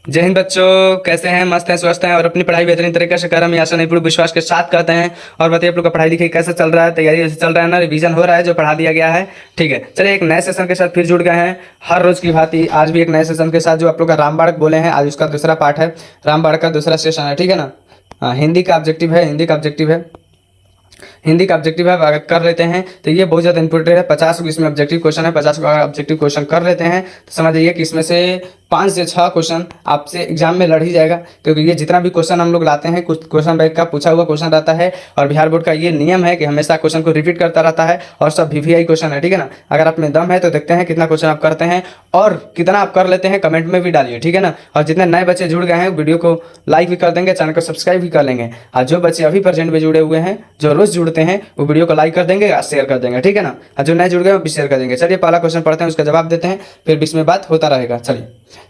जय हिंद बच्चों, कैसे हैं? मस्त हैं, स्वस्थ हैं और अपनी पढ़ाई बेहतरीन तरीके से कर हम आशा नहीं पूरे विश्वास के साथ करते हैं। और बताइए आप लोग का पढ़ाई लिखाई कैसे चल रहा है? तैयारी कैसे चल रहा है ना? रिवीजन हो रहा है जो पढ़ा दिया गया है? ठीक है, चलिए एक नए सेशन के साथ फिर जुड़ गए हैं। हर रोज की भांति आज भी एक नए सेशन के साथ जो आप लोग का रामबाड़क बोले हैं, आज उसका दूसरा पार्ट है। रामबाड़क का दूसरा सेशन है, ठीक है ना? हाँ, हिंदी का ऑब्जेक्टिव है, हिंदी का ऑब्जेक्टिव है, हिंदी का ऑब्जेक्टिव है। अगर कर लेते हैं तो ये बहुत ज़्यादा इंपॉर्टेंट है। 50 इसमें ऑब्जेक्टिव क्वेश्चन है, 50 का ऑब्जेक्टिव क्वेश्चन कर लेते हैं तो समझ जाइए कि इसमें से 5 से 6 क्वेश्चन आपसे एग्जाम में लड़ ही जाएगा। क्योंकि ये जितना भी क्वेश्चन हम लोग लाते हैं, कुछ क्वेश्चन बैंक का पूछा हुआ क्वेश्चन रहता है और बिहार बोर्ड का ये नियम है कि हमेशा क्वेश्चन को रिपीट करता रहता है और सब वीवीआई क्वेश्चन है, ठीक है ना? अगर आप में दम है तो देखते हैं कितना क्वेश्चन आप करते हैं और कितना आप कर लेते हैं, कमेंट में भी डालिए, ठीक है ना? और जितने नए बच्चे जुड़ गए हैं वीडियो को लाइक भी कर देंगे, चैनल को सब्सक्राइब भी कर लेंगे। और जो बच्चे अभी प्रेजेंट में जुड़े हुए हैं, जो रोज जुड़ते हैं, वो वीडियो को लाइक कर देंगे और शेयर कर देंगे, ठीक है ना? और जो नए जुड़ गए वो भी शेयर कर देंगे। चलिए पहला क्वेश्चन पढ़ते हैं, उसका जवाब देते हैं, फिर बीच में बात होता रहेगा। चलिए,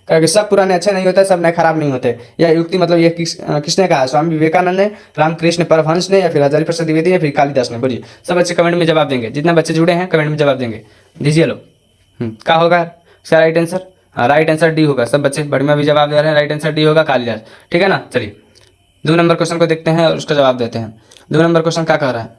क्योंकि सब पुराने अच्छे नहीं होते, सब नए खराब नहीं होते। यह युक्ति मतलब ये किसने कहा? स्वामी विवेकानंद ने, रामकृष्ण परमहंस ने, या फिर हजारी प्रसाद द्विवेदी ने, फिर कालिदास ने? बोलिए, सब बच्चे कमेंट में जवाब देंगे। जितने बच्चे जुड़े हैं कमेंट में जवाब देंगे, दीजिए लो। क्या होगा इसका right answer? Right answer D होगा। सब बच्चे बढ़िया भी जवाब दे रहे हैं, राइट आंसर डी होगा, कालिदास, ठीक है ना? चलिए 2 नंबर क्वेश्चन को देखते हैं और उसका जवाब देते हैं। 2 नंबर क्वेश्चन क्या कह रहा है?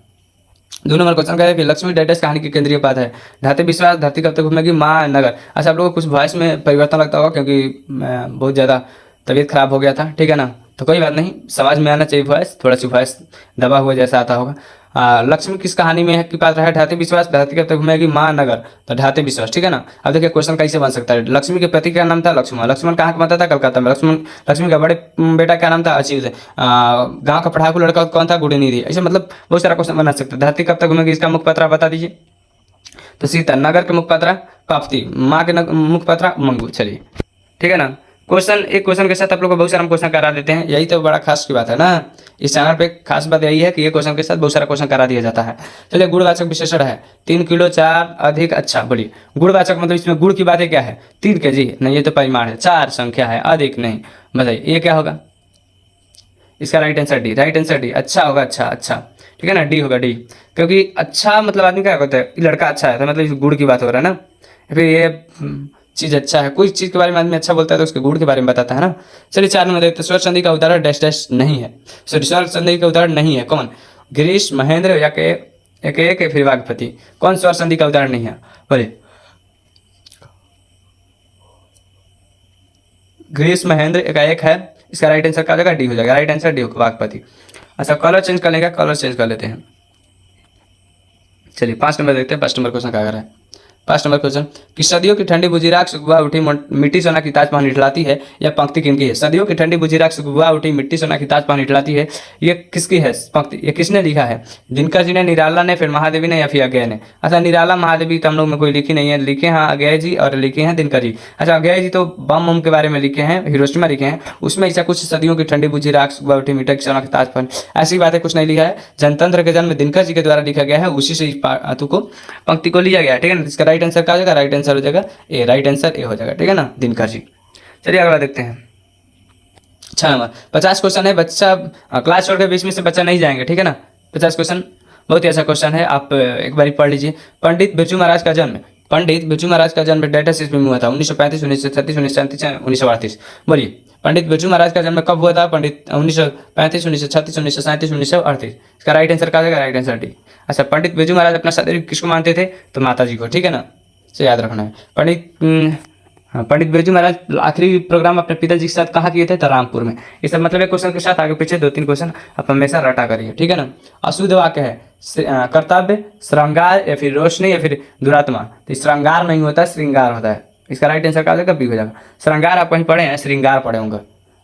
2 नंबर क्वेश्चन का है कि लक्ष्मी डेटेस कहानी की केंद्रीय बात है। ढाते विश्वास, धरती कब तक घूमेगी, माँ नगर। अच्छा, आप लोगों को कुछ वॉइस में परिवर्तन लगता होगा क्योंकि मैं बहुत ज़्यादा तबीयत खराब हो गया था, ठीक है ना? तो कोई बात नहीं, समझ में आना चाहिए वॉइस, थोड़ा सी वॉइस दबा हुआ जैसा आता होगा। लक्ष्मी किस कहानी में है की पात्र है? ढाते विश्वास, धरती कब तक घूमेगी, माँ नगर। तो ढाते विश्वास, ठीक है ना? अब देखिए क्वेश्चन कैसे बन सकता है। लक्ष्मी के पति का नाम था लक्ष्मण। लक्ष्मण कहाँ का बनता था? कलकत्ता में। लक्ष्मी का बड़े बेटा का नाम था अच्युत। गाँव का पढ़ाकू लड़का कौन था? गुड़निधि। ऐसे मतलब बहुत सारा क्वेश्चन बना सकते हैं। धरती कब तक घूमेगी, इसका मुख्य पात्र बता दीजिए। तो सीता। नगर के मुख्य पात्र पापती। माँ के मुख्य पात्र मंगू। चलिए, ठीक है ना? क्वेश्चन, एक क्वेश्चन के साथ आप लोग को बहुत सारा क्वेश्चन करा देते हैं, यही तो बड़ा खास की बात है ना। इस चैनल पे खास बात यही है कि ये क्वेश्चन के साथ बहुत सारा क्वेश्चन करा दिया जाता है। चलिए, गुणवाचक विशेषण है 3 किलो 4 अधिक। अच्छा, बोलिए गुणवाचक मतलब इसमें गुण की बातें क्या है? 3 kg नहीं, ये तो परिमाण है। 4 संख्या है, अधिक नहीं। बताइए ये क्या होगा? इसका right answer D. Right answer D अच्छा होगा। अच्छा अच्छा, ठीक है ना? डी होगा, डी। क्योंकि अच्छा मतलब आदमी क्या होता है? लड़का अच्छा है तो मतलब इस गुण की बात हो रहा है ना। फिर ये चीज़ अच्छा है, कोई चीज़ के बारे में आदमी अच्छा बोलता है तो उसके गुण के बारे में बताता है ना। चलिए 4 नंबर देखते हैं। स्वर संधि का उदाहरण डैश डैश नहीं है। सॉरी, स्वर संधि का उदाहरण नहीं है। कौन? गिरीश, महेंद्र या के एक फिर वागपति। कौन स्वर संधि का उदाहरण नहीं है? बोलिए। गिरीश, महेंद्र एक है। इसका राइट आंसर क्या हो जाएगा? डी हो जाएगा। राइट आंसर डी होगा, वागपति। अच्छा, कलर चेंज कर लेगा, कलर चेंज कर लेते हैं। चलिए 5 नंबर देखते हैं। 5 नंबर क्वेश्चन क्या कर रहा है? 5 नंबर क्वेश्चन कि सदियों की ठंडी बुझी राख सुबह उठी मिट्टी सोना की ताज पहन इठलाती है। यह पंक्ति किनकी है? सदियों की ठंडी बुझी राख सुबह उठी मिट्टी सोना की ताज पहन इठलाती है, ये किसकी है पंक्ति? ये किसने लिखा है? दिनकर जी ने, निराला ने, फिर महादेवी ने, या फिर अज्ञे ने? अच्छा, निराला महादेवी तो हम लोग में कोई लिखी नहीं है, लिखे हैं अज्ञे जी और लिखे हैं दिनकर जी। अच्छा, अज्ञे जी तो बम उम के बारे में लिखे हैं, हिरोशिमा लिखे हैं, उसमें ऐसा कुछ सदियों की ठंडी बुझी राख सुबह उठी मिट्टी सोना की ताज पहन, ऐसी बातें कुछ नहीं लिखा है। जनतंत्र के जन्म दिनकर जी के द्वारा लिखा गया है, उसी से इस पंक्ति को लिया गया है, ठीक है ना? इसका राइट आंसर क्या हो जाएगा? राइट आंसर हो जाएगा ए। राइट आंसर ए हो जाएगा, ठीक है ना? दिनकर जी। चलिए अगला देखते हैं। 6 नंबर 50 क्वेश्चन है। बच्चा क्लास छोड़ के बीच में से बच्चा नहीं जाएंगे, ठीक है ना? 50 क्वेश्चन बहुत ही अच्छा क्वेश्चन है, आप एक बार पढ़ लीजिए। पंडित बिरजू महाराज का जन्म, पंडित बिरजू महाराज का जन्म डेट ईस्वी में हुआ था? 1935, 1936, 1937, 1938। बोलिए, पंडित बिरजू महाराज का जन्म कब हुआ था? पंडित 1935, 1936, 1937, 1938। इसका राइट आंसर क्या होगा? Right answer D. अच्छा, पंडित बिरजू महाराज अपना सदैव किसको मानते थे? तो माता जी को, ठीक है ना? से याद रखना है। पंडित बिरजू महाराज आखिरी प्रोग्राम अपने पिताजी के साथ कहाँ किए थे? तो रामपुर में। इस सब मतलब एक क्वेश्चन के साथ आगे पीछे 2-3 क्वेश्चन आप हमेशा रटा करिए, ठीक है ना? अशुद्ध वाक्य है कर्तव्य, श्रृंगार, या फिर रोशनी, या फिर दुरात्मा। तो श्रृंगार नहीं होता, श्रृंगार होता है। इसका राइट आंसर क्या हो जाएगा? बी हो जाएगा। श्रृंगार आप कहीं पढ़े हैं? श्रृंगार पढ़े होंगे,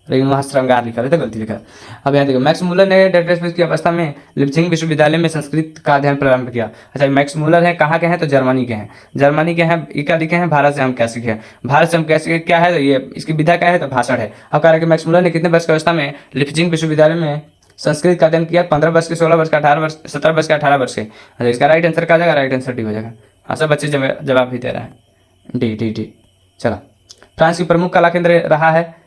लेकिन वहाँ श्रृंगार लिखा रहता है, गलती लिखा है। अब यहाँ देखो, मैक्स मूलर ने डेटा स्पेस की अवस्था में लिप्जिंग विश्वविद्यालय में संस्कृत का अध्ययन प्रारंभ किया। अच्छा, मैक्स मूलर है, कहाँ के हैं? तो जर्मनी के हैं। जर्मनी के हैं, इका लिखे हैं भारत से हम क्या सीखे। भारत से हम क्या सीखे क्या है? तो ये इसकी विधा क्या है? तो भाषण है। अब कह रहे हैं कि मैक्स मूलर ने कितने वर्ष की अवस्था में लिप्जिंग विश्वविद्यालय में संस्कृत का अध्ययन किया? 15 वर्ष के, 16 वर्ष का, 18 वर्ष, 17 वर्ष का, 18 वर्ष के। अच्छा, इसका राइट आंसर क्या हो जाएगा? राइट आंसर डी हो जाएगा। हाँ, सब बच्चे जवाब भी दे रहे हैं, डी डी डी। चलो, फ्रांस की प्रमुख कला केंद्र रहा है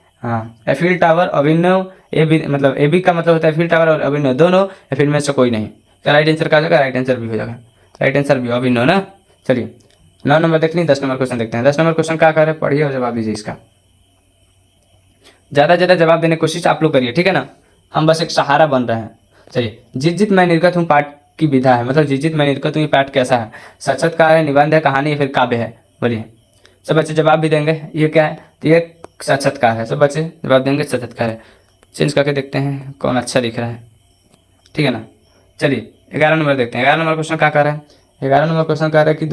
Eiffel tower, Abhinav. A B मतलब ए बी का मतलब होता है एफिल टावर और अभिनव दोनों, या फिर में से कोई नहीं। तो राइट आंसर क्या हो जाएगा? राइट आंसर भी हो जाएगा। राइट आंसर भी अभिनव ना। चलिए 9 नंबर देख ली। 10 नंबर क्वेश्चन देखते हैं। 10 नंबर क्वेश्चन क्या कर रहे हैं? पढ़िए और जवाब दीजिए इसका। ज़्यादा से ज़्यादा जवाब देने की कोशिश आप लोग करिए, ठीक है ना। हम बस एक सहारा बन रहे हैं। चलिए, जित जित मैं निर्गत हूँ पाठ की विधा है, मतलब जित जित मैं निर्गत हूँ ये पाठ कैसा है, साक्षात्कार है, निबंध है, कहानी है, फिर काव्य है। बोलिए, सब बच्चे जवाब भी देंगे। ये क्या है, तो ये साक्षात्कार है। सब बच्चे जवाब देंगे साक्षात्कार है। चेंज करके देखते हैं कौन अच्छा लिख रहा है, ठीक है ना। चलिए 11 नंबर देखते हैं। 11 नंबर क्वेश्चन क्या कर रहा है। 11 नंबर क्वेश्चन कह रहा है कि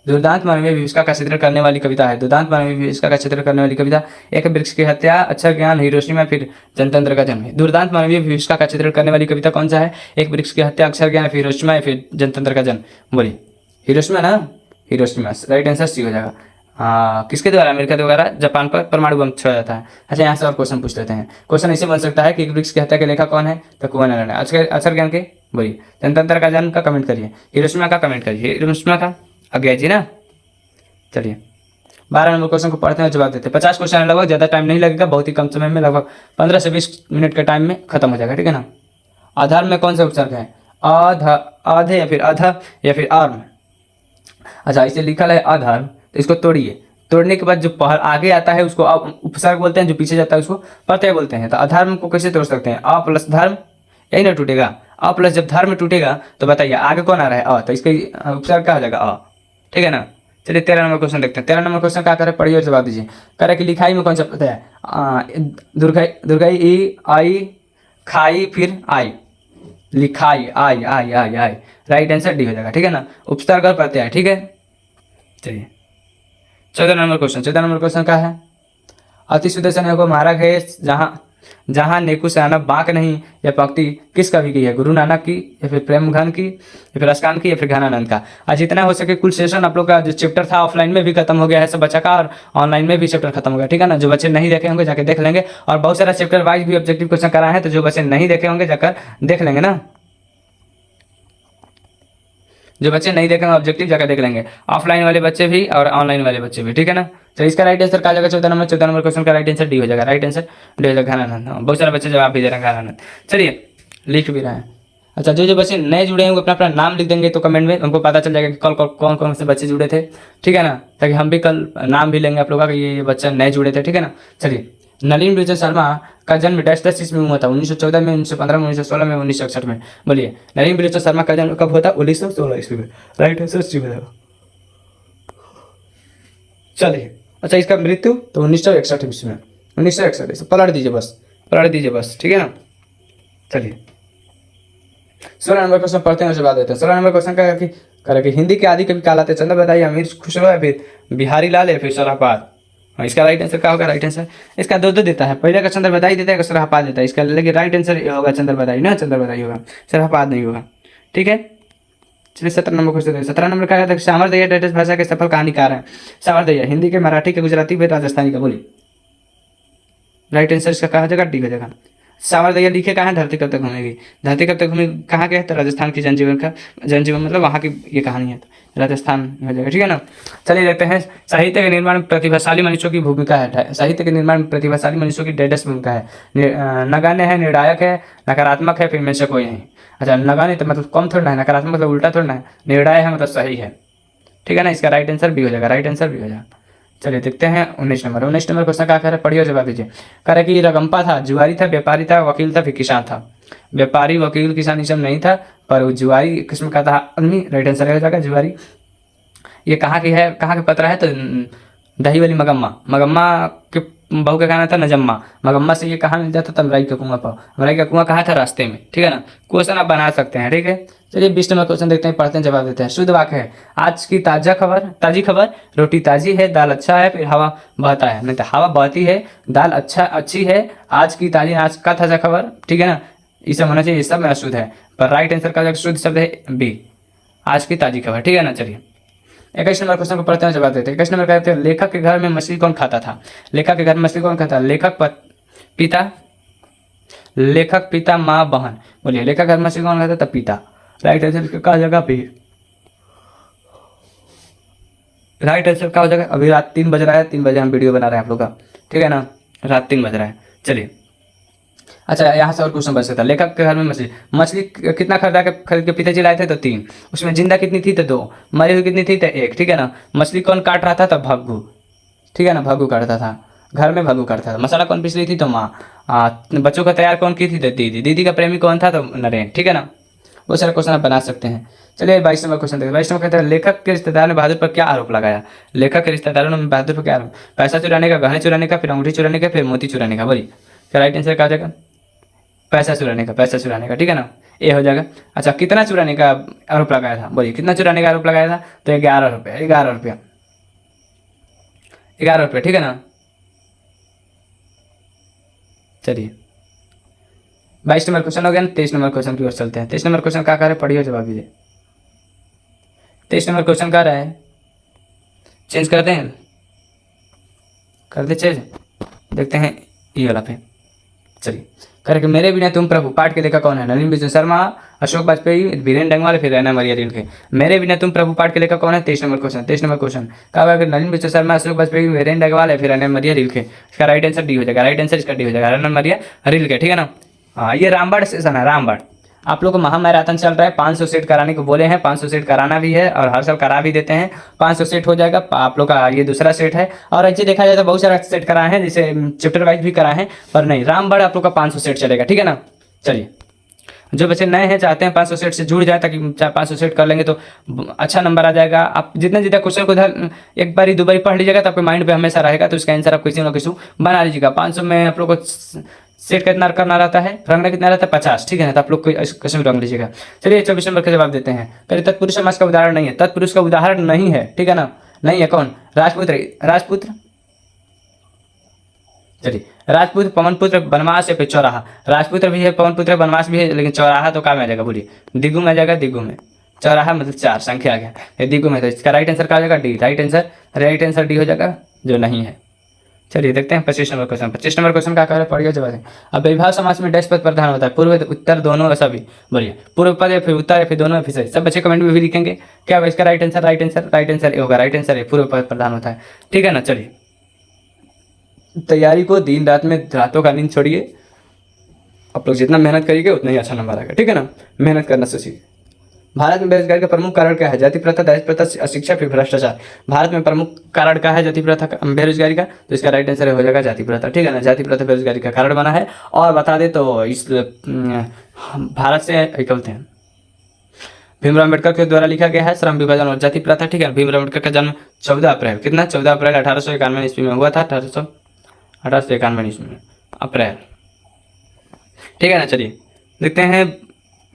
दुर्दांत मानवीय विभीषिका का चित्रण करने वाली कविता है। दुर्दांत मानवीय विभीषिका का चित्रण करने वाली कविता, एक वृक्ष की हत्या, अक्षर ज्ञान, हिरोशिमा, फिर जनतंत्र का जन्म। दुर्दांत मानवीय विभीषिका का चित्रण करने वाली कविता कौन सा है, एक वृक्ष की हत्या, अक्षर ज्ञान, फिर हिरोशिमा, फिर जनतंत्र का जन्म। बोलिए, हिरोशिमा ना, हिरोशिमा राइट आंसर सी हो जाएगा। किसके द्वारा, अमेरिका द्वारा जापान पर परमाणु बम छोड़ा जाता है। अच्छा, यहाँ से और क्वेश्चन पूछ लेते हैं। क्वेश्चन ऐसे बन सकता है कि एक वृक्ष की हत्या के लेखक कौन है, तो कुंवर नारायण। अक्षर ज्ञान के बोलिए, जनतंत्र का जन्म का कमेंट करिए, हिरोशिमा का कमेंट करिए, हिरोशिमा का अज्ञा जी ना। चलिए 12 नंबर क्वेश्चन को पढ़ते हैं, जवाब देते हैं। 50 क्वेश्चन है लगभग, ज़्यादा टाइम नहीं लगेगा, बहुत ही कम समय में, लगभग 15 से 20 मिनट के टाइम में खत्म हो जाएगा, ठीक है ना। आधार में कौन सा उपसर्ग है, आधा, आधे, या फिर आधा, या फिर आर्म। अच्छा, इसे लिखा है आधार, तो इसको तोड़िए। तोड़ने के बाद जो पहल आगे आता है उसको उपसर्ग बोलते हैं, जो पीछे जाता है उसको प्रत्यय बोलते हैं। तो अधर्म को कैसे तोड़ सकते हैं, अ प्लस धर्म, यही ना टूटेगा। अ प्लस जब धर्म टूटेगा तो बताइए आगे कौन आ रहा है, अ, तो इसका उपसर्ग क्या हो जाएगा, अ, ठीक है ना। चलिए 13 नंबर क्वेश्चन देखते हैं। 13 नंबर क्वेश्चन क्या करे, पढ़िए और जवाब दीजिए। कह रहा है कि लिखाई में कौन सा पता है, दुर्गाई, दुर्गाई, ई, आई, खाई, फिर आई, लिखाई, आई, आई, आई, आई, राइट आंसर डी हो जाएगा, ठीक है ना। उपसर्ग और प्रत्यय, ठीक है। चलिए 14 नंबर क्वेश्चन। 14 नंबर क्वेश्चन क्या है, अति सुदर्शन को मारा गए जहाँ जहाँ नेकू से आना बाक नहीं, यह पंक्ति किस कवि की है, गुरु नानक की, या फिर प्रेमघन की, या फिर अस्कान की, या फिर घनानंद का। आज जितना हो सके कुल सेशन आप लोग का जो चैप्टर था ऑफलाइन में भी खत्म हो गया है सब बच्चा का, और ऑनलाइन में भी चैप्टर खत्म हो गया, ठीक है ना। जो बच्चे नहीं देखे होंगे जाके देख लेंगे, और बहुत सारा चैप्टर वाइज भी ऑब्जेक्टिव क्वेश्चन कराए हैं, तो जो बच्चे नहीं देखे होंगे जाकर देख लेंगे ना। जो बच्चे नहीं देखेंगे ऑब्जेक्टिव जाकर देख लेंगे, ऑफलाइन वाले बच्चे भी और ऑनलाइन वाले बच्चे भी, ठीक है ना। तो इसका राइट आंसर क्या जाएगा 14 नंबर। 14 नंबर क्वेश्चन का राइट आंसर डी हो जाएगा, राइट आंसर डी हो जाएगा, घनानंद। बहुत सारे बच्चे जवाब भी दे रहे हैं घनानंद। चलिए लिख भी रहे हैं। अच्छा, जो जो बच्चे नए जुड़े हैं वो अपना अपना नाम लिख देंगे तो कमेंट में हमको पता चल जाएगा कि कल कौन कौन से बच्चे जुड़े थे, ठीक है ना, ताकि हम भी कल नाम भी लेंगे आप लोगों का कि ये बच्चा नए जुड़े थे, ठीक है ना। चलिए, नलिन विजय शर्मा का जन्म डैश डैश ईस्वी में हुआ था, 1914 में, 1915 में, 1916 में, 1961 में। बोलिए, नलिन विजय शर्मा का जन्म कब हुआ था, 1916 ईस्वी में, राइट आंसर सी हो जाएगा। चलिए, अच्छा इसका मृत्यु तो 1961 ईस्वी में, 1961 इसे पलट दीजिए बस, पलट दीजिए बस, ठीक है ना। चलिए 16 नंबर क्वेश्चन पढ़ते हैं, जवाब देते हैं। 16 नंबर क्वेश्चन का कि हिंदी के आदि कवि कहलाते चंद्र बताइए, अमीर खुसरो, या फिर बिहारी लाल, या फिर सराहपाद। इसका राइट आंसर क्या होगा, राइट आंसर इसका दो देता है, पहले का चंद्र बधाई देता है, सराहपाद देता है इसका, लेकिन राइट आंसर ये होगा चंद्र बधाई ना, चंद्र बधाई होगा, सराहपाद नहीं होगा, ठीक है। चलिए 17 नंबर क्वेश्चन। 17 नंबर का है सामर दैया डेटिस भाषा के सफल कहानीकार हैं। सामर दैया हिंदी के, मराठी के, गुजराती के, राजस्थानी का। बोलिए, राइट आंसर इसका कहा जाएगा, डी हो जाएगा। सावर दैया लिखे कहाँ है, धरती कब तक घूमेगी। धरती कब तक घूमेगी कहाँ के है, तो राजस्थान की जनजीवन का, जनजीवन मतलब वहाँ की ये कहानी है, तो राजस्थान में हो जाएगा, ठीक है ना। चलिए देखते हैं, साहित्य के निर्माण में प्रतिभाशाली मनुष्यों की भूमिका है। साहित्य के निर्माण में प्रतिभाशाली मनुष्यों की डेडस भूमिका है। नगण्य है, निर्णायक है, नकारात्मक है, फिर में से कोई नहीं। अच्छा, नगण्य तो मतलब कम थोड़ा है, नकारात्मक मतलब उल्टा थोड़ा है, निर्णय है मतलब सही है, ठीक है ना। इसका राइट आंसर भी हो जाएगा, राइट आंसर भी हो जाएगा। चलिए देखते हैं 19 नंबर। 19 नंबर क्वेश्चन क्या कह रहा है, पढ़िए जवाब दीजिए। कह रहा है कि रगम्पा था, जुआरी था, व्यापारी था, वकील था, फिर किसान था। व्यापारी, वकील, किसान ये सब नहीं था, पर वो जुआरी किस्म का था आदमी, राइट आंसर हो जाएगा जुआरी। ये कहाँ की है, कहाँ के पत्र है, तो दही वाली मगम्मा, मगम्मा के बहू का कहना था नजम्मा। मगम्मा से ये कहाँ मिल जाता था, मराई का कुआं पर। मराई का कुआं कहाँ था, रास्ते में, ठीक है ना। क्वेश्चन आप बना सकते हैं, ठीक है। चलिए 20 नंबर क्वेश्चन देखते हैं, पढ़ते हैं, जवाब देते हैं। शुद्ध वाक्य है, आज की ताजी खबर, रोटी ताजी है, दाल अच्छा है, फिर हवा बहता है। नहीं तो हवा बहती है, दाल अच्छी है, आज की ताजी, आज का ताजा खबर, ठीक है ना। इसे होना चाहिए, सब में अशुद्ध है, पर राइट आंसर का शुद्ध शब्द है बी, आज की ताजी खबर, ठीक है ना। चलिए 21 नंबर क्वेश्चन को पढ़ते हैं, जवाब देते हैं। 21 नंबर कहते हैं, लेखक के घर में मछली कौन खाता था। लेखक के घर में मछली कौन खाता, लेखक पिता माँ बहन। बोलिए, लेखक घर में मछली कौन खाता था, पिता, राइट आंसर का जगह पे, राइट आंसर का हो जाएगा। अभी रात 3 बज रहा है, 3 बजे हम वीडियो बना रहे हैं आप लोग का, ठीक है ना, रात 3 बज रहा है। चलिए अच्छा, यहाँ से और क्वेश्चन बच सकता है। लेखक के घर में मछली कितना खरीद के पिताजी लाए थे, तो 3। उसमें जिंदा कितनी थी, तो 2। मरी हुई कितनी थी, तो 1, ठीक है ना। मछली कौन काट रहा था, तो भग्गू, ठीक है ना, भग्गू काटता था। घर में भगू करता था। मसाला कौन पीस रही थी? तो माँ। बच्चों को तैयार कौन की थी? तो दीदी। दीदी का प्रेमी कौन था? तो नरेन। ठीक है ना, बहुत सारे क्वेश्चन आप बना सकते हैं। चलिए 22 नंबर क्वेश्चन देखिए। 22 नंबर कहता है लेखक के रिश्तेदार ने बहादुर पर क्या आरोप लगाया? लेखक के रिश्तेदारों ने बहादुर पर क्या आरोप? पैसा चुराने का, गहने चुराने का, फिर अंगूठी चुराने का, फिर मोती चुराने का। बोलिए क्या राइट आंसर क्या हो जाएगा? पैसा चुराने का, पैसा चुराने का। ठीक है ना, ए हो जाएगा। अच्छा, कितना चुराने का आरोप लगाया था? बोलिए कितना चुराने का आरोप लगाया था? तो 11 रुपये, 11 रुपया, 11 रुपये। ठीक है ना, चलिए 22 नंबर क्वेश्चन हो गया ना। 23 नंबर क्वेश्चन की ओर चलते हैं। 23 नंबर क्वेश्चन क्या कर रहे? पढ़िए जवाब दीजिए। 23 नंबर क्वेश्चन क्या रहा है? चेंज करते हैं, कर दे चेंज, देखते हैं ये वाला पे। चलिए करेक्ट। मेरे बिना तुम प्रभु पाठ के लेखक कौन है? नलिन विजय शर्मा, अशोक वाजपेयी, वीरेन डंगवाल, फिर रैना मरिया रील के। मेरे बिना तुम प्रभु पाठ के लेखक कौन है? 23 नंबर क्वेश्चन। 23 नंबर क्वेश्चन कहा हुआ है कि नलिन विजय शर्मा, अशोक वाजपेयी, वीरेन डंगवाल है, फिर रैना मरिया रील के। इसका राइट आंसर डी हो जाएगा। राइट आंसर इसका डी हो जाएगा, रैना मरिया रील के। ठीक है ना। हाँ, ये रामबाड़ स्टेशन है, रामबाड़। आप लोग को महामैराथन चल रहा है, 500 सीट कराने को बोले हैं, 500 सीट कराना भी है और हर साल करा भी देते हैं। 500 सीट हो जाएगा आप लोग का, ये दूसरा सेट है। और ऐसे देखा जाए तो बहुत सारा सेट कराए हैं, जैसे चैप्टर वाइज भी कराए हैं, पर नहीं, रामबाड़ आप लोग का 500 सेट चलेगा। ठीक है ना। चलिए जो बच्चे नए हैं चाहते हैं 500 सेट से जुड़ जाए, ताकि 500 सेट कर लेंगे तो अच्छा नंबर आ जाएगा। आप जितना जितना क्वेश्चन को उधर एक बारी दो बारी पढ़ लीजिएगा तो आपके माइंड पे हमेशा रहेगा, तो इसका आंसर आप किसी न किसी बना लीजिएगा। 500 में आप लोग को सेट कितना करना रहता है, रंगना कितना रहता है? 50। ठीक है ना, तो आप लोग क्वेश्चन रंग लीजिएगा। चलिए 24 नंबर का जवाब देते हैं। कभी तत्पुरुष समास का उदाहरण नहीं है, तत्पुरुष का उदाहरण नहीं है। ठीक है ना, नहीं है। कौन? राजपुत्र, राजपुत्र। चलिए राजपुत्र, पवनपुत्र, बनवास या फिर चौराहा। राजपुत्र भी है, पवनपुत्र बनवास भी है, लेकिन चौराहा तो काम में आ जाएगा। बोलिए दिगु में आ जाएगा, दिगु में। चौराहा मतलब 4 संख्या आ गया, ये दिगु में। तो इसका राइट आंसर क्या हो जाएगा? D. Right answer, right answer D हो जाएगा, जो नहीं है। चलिए देखते हैं 25 नंबर क्वेश्चन। 25 नंबर क्वेश्चन क्या कह रहे हैं? पढ़िए जवाब दें। अब विभाग समास में डैश पद प्रधान होता है, पूर्व उत्तर दोनों ऐसा भी। बोलिए पूर्व पद या फिर उत्तर या फिर दोनों, फिर सही। सब बच्चे कमेंट में भी लिखेंगे क्या इसका right answer? Right answer, right answer ये होगा। राइट आंसर है, पूर्व पद प्रधान होता है। ठीक है ना। चलिए तैयारी को दिन रात में, रातों का नींद छोड़िए। आप लोग जितना मेहनत करिएगा उतना ही अच्छा नंबर आएगा। ठीक है ना, मेहनत करना सीखिए। भारत में बेरोजगारी का प्रमुख कारण क्या है? जाति प्रथा, दहेज प्रथा, अशिक्षा, फिर भ्रष्टाचार। भारत में प्रमुख कारण क्या है जाति प्रथा बेरोजगारी का? तो इसका राइट आंसर हो जाएगा जाति प्रथा। ठीक है ना, जाति प्रथा बेरोजगारी का कारण बना है। और बता दे तो इस भारत से क्या बोलते हैं, भीमराव अम्बेडकर के द्वारा लिखा गया है श्रम विभाजन और जाति प्रथा। ठीक है, भीमराव अम्बेडकर का जन्म 14 अप्रैल, कितना? 14 अप्रैल 1891 ईस्वी में हुआ था। 1891 ईस्वी में, अप्रैल। ठीक है ना। चलिए देखते हैं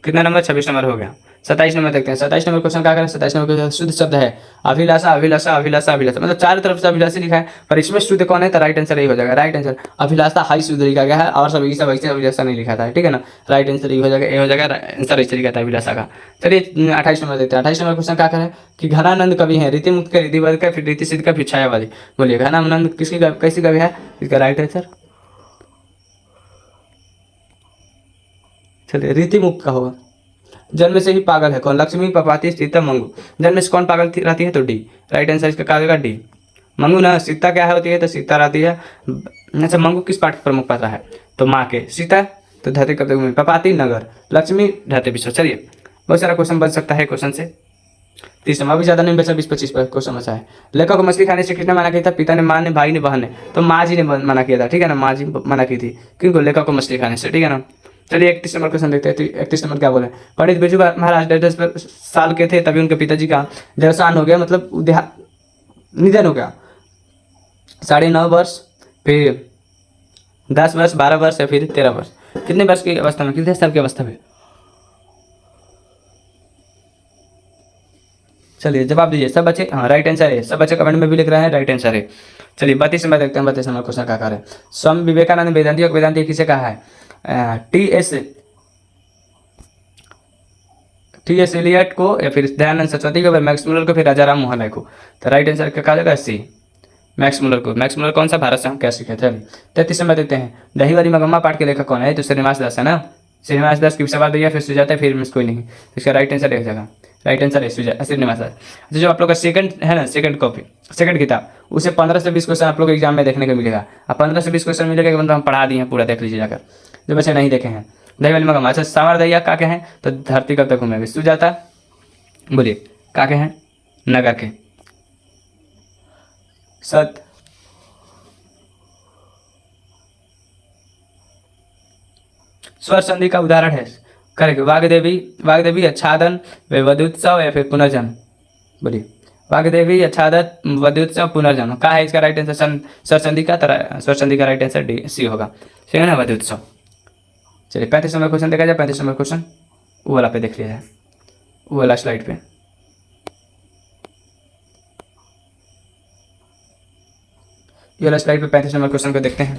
कितना नंबर, 26 नंबर हो गया। 27 नंबर देखते हैं। 27 नंबर क्वेश्चन क्या करें? 27 नंबर क्वेश्चन शुद्ध शब्द है अभिलाषा, अभिलाषा, अभिलाषा, अभिलाषा, मतलब चारों तरफ से अभिलाषा लिखा है, पर इसमें शुद्ध कौन है? तो राइट आंसर यही हो जाएगा। राइट आंसर अभिलाषा हाई शुद्ध लिखा गया है, और सब ऐसे अभिलाषा नहीं लिखा था। ठीक है ना, राइट आंसर ये हो जाएगा, ये हो जाएगा आंसर ऐसे लिखा था अभिलाषा का। चलिए 28 नंबर देखते हैं। 28 नंबर क्वेश्चन क्या करें कि घनानंद कवि है, रीति मुक्त का, रीतिवाद का, फिर रीति सिद्ध का, फिर छायावादी। बोलिए घनानंद किसकी कैसी कवि है? इसका राइट आंसर चलिए रीति मुक्त का होगा। जन्म से ही पागल है कौन? लक्ष्मी, पपाती, सीता, मंगू। जन्म से कौन पागल रहती है? तो डी। राइट आंसर इसका क्या होगा? डी। मंगू ना, सीता क्या होती है? तो सीता रहती है। अच्छा, मंगू किस पाठ का प्रमुख पात्र है? तो माँ के। सीता तो धरती कब तक, पपाती नगर, लक्ष्मी धरती विश्व। चलिए बहुत सारा क्वेश्चन बच सकता है क्वेश्चन से। 30 नंबर अभी ज़्यादा नहीं बचा, 20-25 पर क्वेश्चन बचा है। लेखक को मछली खाने से किसने मना किया था? पिता ने, माँ ने, भाई ने, बहन ने। तो माँ जी ने मना किया था। ठीक है ना, माँ जी मना की थी क्योंकि लेखक को मछली खाने से। ठीक है ना। चलिए 31 नंबर क्वेश्चन देखते हैं। 31 नंबर क्या बोले? पंडित बिरजू महाराज 10 साल के थे तभी उनके पिताजी का देवसान हो गया, मतलब निधन हो गया। 9.5 वर्ष, फिर 10 वर्ष, 12 वर्ष या फिर 13 वर्ष। कितने वर्ष की अवस्था में, कितने साल की अवस्था में? चलिए जवाब दीजिए सब बच्चे। हाँ राइट आंसर है, सब बच्चे कमेंट में भी लिख रहे हैं राइट आंसर है। चलिए 32 नंबर देखते हैं। 32 नंबर क्वेश्चन क्या है? स्वामी विवेकानंद वेदांती, और वेदांती किसे कहा है? टी एस एलियट को, या फिर दयानंद सरस्वती को, फिर मैक्स मुलर को, फिर राजा राम मोहन राय को। तो राइट आंसर क्या जाएगा? सी, मैक्स मुलर को। मैक्स मुलर कौन सा? भारत से हम क्या सीखे थे। 33 नंबर देखते हैं। दही वाली मगम्मा पाठ के लेखक कौन है? तो श्रीनिवास दास है ना। श्रीनिवास दास की सवाल दिया, फिर सुजाता, फिर मिस कोई नहीं। इसका राइट आंसर एक जगह, राइट आंसर है श्रीनिवास दास। अच्छा, जो आप लोग का सेकंड है ना, सेकंड कॉपी, सेकंड किताब, उसे 15 से 20 क्वेश्चन आप लोग एग्जाम में देखने को मिलेगा। अब 15 से 20 क्वेश्चन मिलेगा, मतलब हम पढ़ा दिए हैं पूरा, देख लीजिए जाकर जो बच्चे नहीं देखे हैं। दही वाली मगम्मा। अच्छा, सावर दैया का के हैं? तो धरती कब तक घूमेगी। सुजाता बोलिए का के हैं? नगर के। सत स्वर संधि का उदाहरण है? करेक्ट, वाग्देवी, वाग्देवी, आच्छादन, वधूत्सव या फिर पुनर्जन्म। बोलिए, वाग्देवी, आच्छादन, वधूत्सव, पुनर्जन्म। कहाँ है इसका राइट आंसर? स्वर संधि का, स्वर संधि का राइट आंसर डी सी होगा, ठीक है ना, वधूत्सव। चलिए 35 नंबर क्वेश्चन देखा जाए। 35 नंबर क्वेश्चन वो वाला पे देख लिया जाए, वो वाला स्लाइड पे। ये वाला स्लाइड पे 35 नंबर क्वेश्चन को देखते हैं।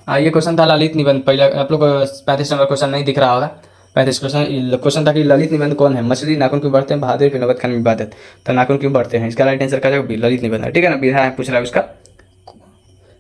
ये क्वेश्चन था ललित निबंध। पहले आप लोग को 35 नंबर क्वेश्चन नहीं दिख रहा होगा। 35 क्वेश्चन था कि ललित निबंध कौन है? मछली नाखून क्यों बढ़ते हैं? बहादुर फिर नवद खान में इबादत। तो नाखून क्यों बढ़ते हैं, इसका राइट आंसर का जाएगा ललित निबंध है, ठीक है ना। विधा पूछ रहा है उसका।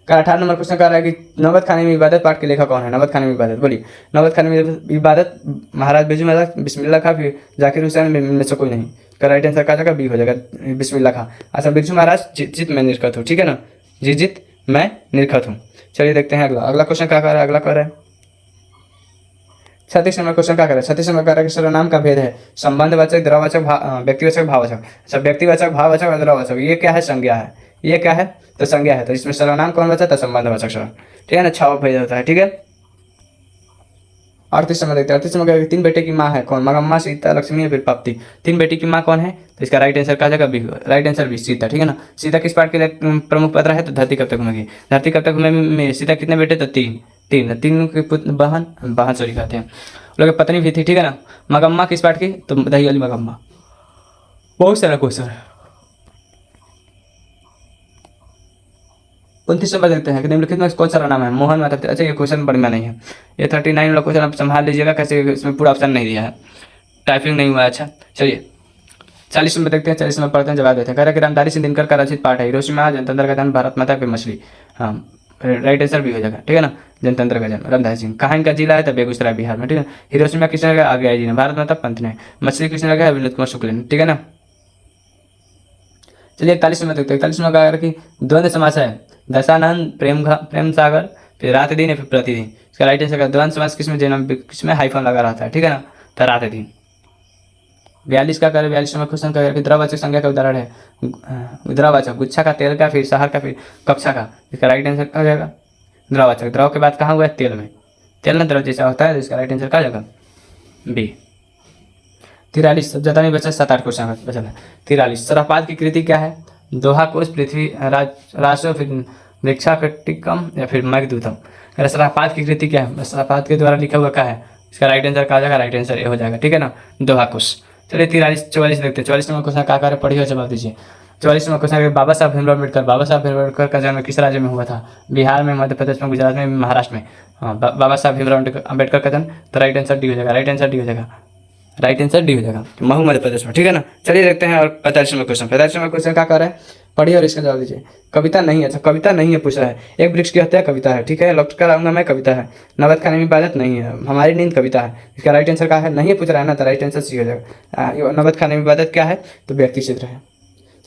18 नंबर क्वेश्चन कह रहा है कि नवद खाने में इबादत पाठ के लेखक कौन है? नवद खाने में इबादत, बोलिए। नवद खाने में इबादत महाराज बेजू महाराज, बिस्मिल्लाह खां, फिर जाकिर हुसैन, में से कोई नहीं। इसका राइट आंसर का जाएगा बी हो जाएगा, बिस्मिल्लाह खां। अच्छा, बिरजू महाराज, जित मैं निरखत हूँ, ठीक है ना, जित मैं निरखत हूँ। चलिए देखते हैं अगला। अगला क्वेश्चन क्या कर रहा है? अगला कर रहा है 36 नंबर क्वेश्चन क्या कर रहा है? 36 नंबर कह रहा है कि सर्वनाम का भेद है संबंधवाचक, द्रववाचक, व्यक्तिवाचक, भाववाचक। अच्छा, व्यक्तिवाचक, भाववाचक और द्रववाचक, ये क्या है? संज्ञा है। ये क्या है? तो संज्ञा है। तो इसमें सर्वनाम कौन बचा? तो संबंधवाचक सर, ठीक है ना, 6 भेद होता है, ठीक है। 38 नंबर देखते हैं। 38 नंबर 3 बेटे की माँ है कौन? मगम्मा, सीता, लक्ष्मी, फिर प्राप्ति। 3 बेटी की माँ कौन है? तो इसका राइट आंसर का जाएगा B, right answer B, Sita, ठीक है ना। सीता किस पार्ट के लिए प्रमुख पात्र है? तो धरती कब तक घूमेगी। धरती कब तक घूमेगी में सीता कितने बेटे? तो 3 तीन के पुत्र, बहन सॉरी कहते हैं लोग, पत्नी भी थी, ठीक है ना। मगम्मा किस पार्ट की? तो दही वाली मगम्मा। बहुत सारा क्वेश्चन है। 29 नंबर देखते हैं कि निम्नलिखित में कौन सा नाम है? मोहन माता। अच्छा, ये क्वेश्चन बढ़िया नहीं है। ये 39 वाला क्वेश्चन आप संभाल लीजिएगा, कैसे इसमें पूरा ऑप्शन नहीं दिया है, टाइपिंग नहीं हुआ है। अच्छा चलिए 40 नंबर देखते हैं। 40 नंबर पढ़ते हैं, जवाब देते हैं। कह रहा है कि रामधारी सिंह दिनकर का रचित पाठ है हिरोशिमा, जनतंत्र का जन्म, भारत माता पे मछली। हाँ, राइट आंसर भी हो जाएगा, ठीक है ना। जनतंत्र का जन्म रामधारी सिंह। कहाँ इनका जिला है? तो बेगूसराय, बिहार में, ठीक है। हिरोशिमा किसने लगा? आगे जी ने। भारत माता पंत ने। मछली किसने लगा? विनोद कुमार शुक्ल ने, ठीक है ना। चलिए 41 नंबर देखते हैं। 41 नंबर कहा कि द्वंद्व समास है दशानंद, प्रेम सागर, फिर रात दिन या फिर प्रतिदिन। इसका राइट आंसर का द्वंद्व समास किसमें हाइफन लगा रहता है, ठीक है ना, तो रात दिन। 42 का करें। 42 नंबर क्वेश्चन का द्रववाचक संज्ञा का उदाहरण है द्रववाचक, गुच्छा का, तेल का, फिर शहर का, फिर कक्षा का। इसका राइट आंसर क्या जाएगा? द्रववाचक। द्रव के बाद कहाँ हुआ है? तेल में। तेल ना द्रव जैसा होता है, तो इसका राइट आंसर क्या जाएगा? बी। 43 सब ज़्यादा नहीं बचा, 7-8 क्वेश्चन बचा है। 43 सरहपाद की कृति क्या है? दोहा कोश, पृथ्वी राष्ट्र, फिर वृक्षाकटिकम या फिर मेघदूतम। अगर सरहपाद की कृति क्या है? सरहपाद के द्वारा लिखा हुआ क्या है? इसका राइट आंसर क्या जाएगा? राइट आंसर ए हो जाएगा, ठीक है ना, दोहा कोश। चलिए 44 देखते हैं। 44 नंबर क्वेश्चन क्या कार्य पढ़िए और जवाब दीजिए। 44 नंबर क्वेश्चन बाबा साहब भीमराव अम्बेडकर। बाबा साहब भीमराव अम्बेडकर का जन्म किस राज्य में हुआ था? बिहार में, मध्य प्रदेश में, गुजरात में, महाराष्ट्र में। हाँ, बाबा साहब भीमराव अम्बेडकर का जन्म, तो राइट आंसर डी हो जाएगा, राइट आंसर डी हो जाएगा, राइट आंसर डी हो जाएगा, महू मध्य प्रदेश में, ठीक है ना। चलिए देखते हैं और 45 नंबर क्वेश्चन। 45 नंबर क्वेश्चन क्या कर रहा है? पढ़िए और इसका जवाब दीजिए। कविता नहीं है, अच्छा कविता नहीं है पूछ रहा है। एक वृक्ष की हत्या कविता है, ठीक है। लौट कर आऊंगा मैं कविता है। नवद खाने में इबादत नहीं है। हमारी नींद कविता है। इसका राइट आंसर क्या है? नहीं पूछ रहा है ना, तो राइट आंसर सी हो जाएगा। नवद खाने में इबादत क्या है? तो व्यक्ति चित्र है।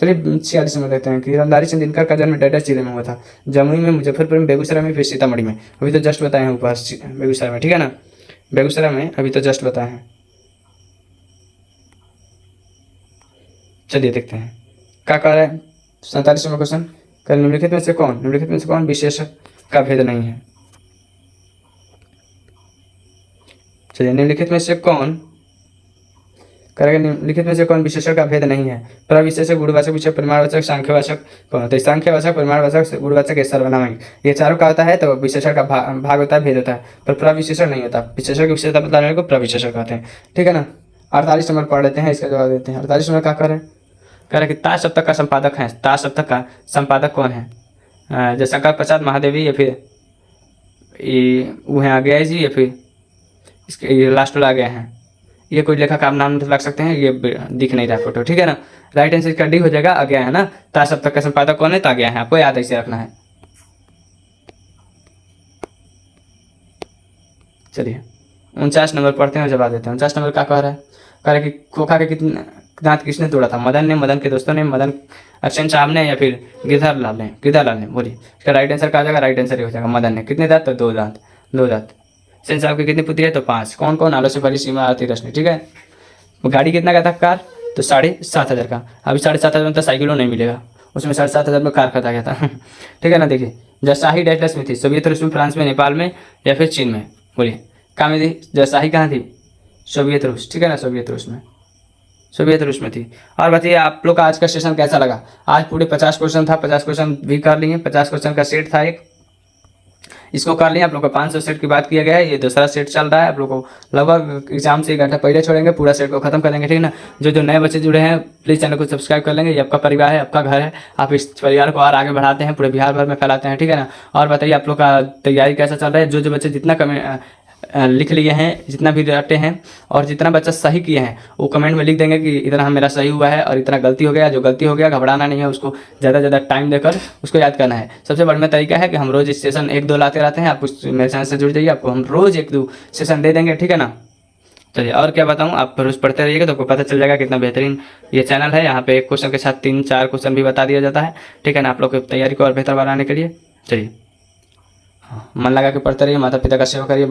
चलिए 46 नंबर देखते हैं कि रामधारी सिंह दिनकर का जन्म डैडा जिले में हुआ था। जमुई में, मुजफ्फरपुर में, बेगूसराय में, फिर सीतामढ़ी में। अभी तो जस्ट बताए हैं ऊपर बेगूसराय में, ठीक है ना, बेगूसराय में अभी तो जस्ट बताए हैं। चलिए देखते हैं क्या कह रहा है। 47 नंबर क्वेश्चन, निम्नलिखित में से कौन विशेषक का भेद नहीं है? चलिए निम्नलिखित में से कौन करेगा? निम्नलिखित में से कौन विशेषण का भेद नहीं है? प्रविशेषक, गुणवाचक, विषय, परिमाणवाचक, सांख्यवाचक कौन होता है? सांख्यवाचक, परिमाणवाचक, गुणवाचक, सर्वनाम। ये चारों का होता है तो विशेषण का भाग होता है, भेद होता है, पर प्रविशेषण नहीं होता। विशेषण की विशेषता बताने को प्रविशेषण कहते हैं, ठीक है ना। 48 नंबर पढ़ लेते हैं, इसका जवाब देते हैं। 48 नंबर क्या करें? कह रहे कि ताश सप्तक का संपादक है। ताश सप्तक का संपादक कौन है? जय शंकर प्रसाद महादेवी, या फिर वो हैं आ गया जी, या फिर इसके ये लास्ट वाला आ गया है। ये कोई लेखक आप नाम लग सकते हैं, ये दिख नहीं रहा फोटो, ठीक है ना। राइट आंसर इसका डी हो जाएगा, आ गया है ना। ताश सप्तक का संपादक कौन है? तो आ गया है, आपको याद ऐसे रखना है। चलिए 49 नंबर पढ़ते हैं और जवाब देते हैं। 49 नंबर क्या कह रहा है? कह रहा है कि खोखा के कितने दांत किसने तोड़ा था? मदन ने, मदन के दोस्तों ने, मदन अफसन साहब ने, या फिर गिरधर लाल ने। बोलिए इसका राइट आंसर क्या जाएगा? राइट आंसर हो जाएगा मदन ने। कितने दांत? तो 2 दांत, 2 दांत। सेन साहब की कितनी पुत्री है? तो 5। कौन कौन? आलो से भरी, सीमा, आरती, रश्मि, ठीक है। गाड़ी कितना का था कार? तो 7,500 का। अभी 7,500 में तो साइकिलों नहीं मिलेगा, उसमें 7,500 में कार खरीदा गया था ठीक है ना। देखिए जब शाही डैटलस में थी, सोवियत रूस में, फ्रांस में, नेपाल में, या फिर चीन में। बोलिए कामिनी जसाही कहाँ थी? सोवियत रूस, ठीक है ना, सोवियत रूस में, सोवियत रूस में थी। और बताइए आप लोग का आज का सेशन कैसा लगा? आज पूरे 50 क्वेश्चन था, 50 क्वेश्चन भी कर लिए, 50 क्वेश्चन का सेट था एक, इसको कर लिया। आप लोग को 500 सेट की बात किया गया है, ये दूसरा सेट चल रहा है। आप लोग को लगभग एग्जाम से 1 घंटा पहले छोड़ेंगे, पूरा सेट को खत्म कर देंगे, ठीक है ना। जो नए बच्चे जुड़े हैं प्लीज़ चैनल को सब्सक्राइब कर लेंगे, ये आपका परिवार है, आपका घर है, आप इस परिवार को और आगे बढ़ाते हैं, पूरे बिहार भर में फैलाते हैं, ठीक है ना। और बताइए आप लोग का तैयारी कैसा चल रहा है? जो बच्चे जितना लिख लिए हैं, जितना भी रटे हैं और जितना बच्चा सही किए हैं वो कमेंट में लिख देंगे कि इतना मेरा सही हुआ है और इतना गलती हो गया। जो गलती हो गया घबराना नहीं है, उसको ज़्यादा ज़्यादा टाइम देकर उसको याद करना है। सबसे बढ़िया तरीका है कि हम रोज़ सेशन 1-2 लाते रहते हैं। आप मेरे चैनल से जुड़ जाइए, आपको हम रोज़ 1-2 सेशन दे देंगे, ठीक है ना। चलिए और क्या बताऊँ, आप रोज़ पढ़ते रहिएगा तो आपको पता चल जाएगा कितना बेहतरीन ये चैनल है। यहाँ पे एक क्वेश्चन के साथ 3-4 क्वेश्चन भी बता दिया जाता है, ठीक है ना, आप लोग की तैयारी को और बेहतर बनाने के लिए। चलिए मन लगा के पढ़ते रहिए, माता पिता का सेवा करिए।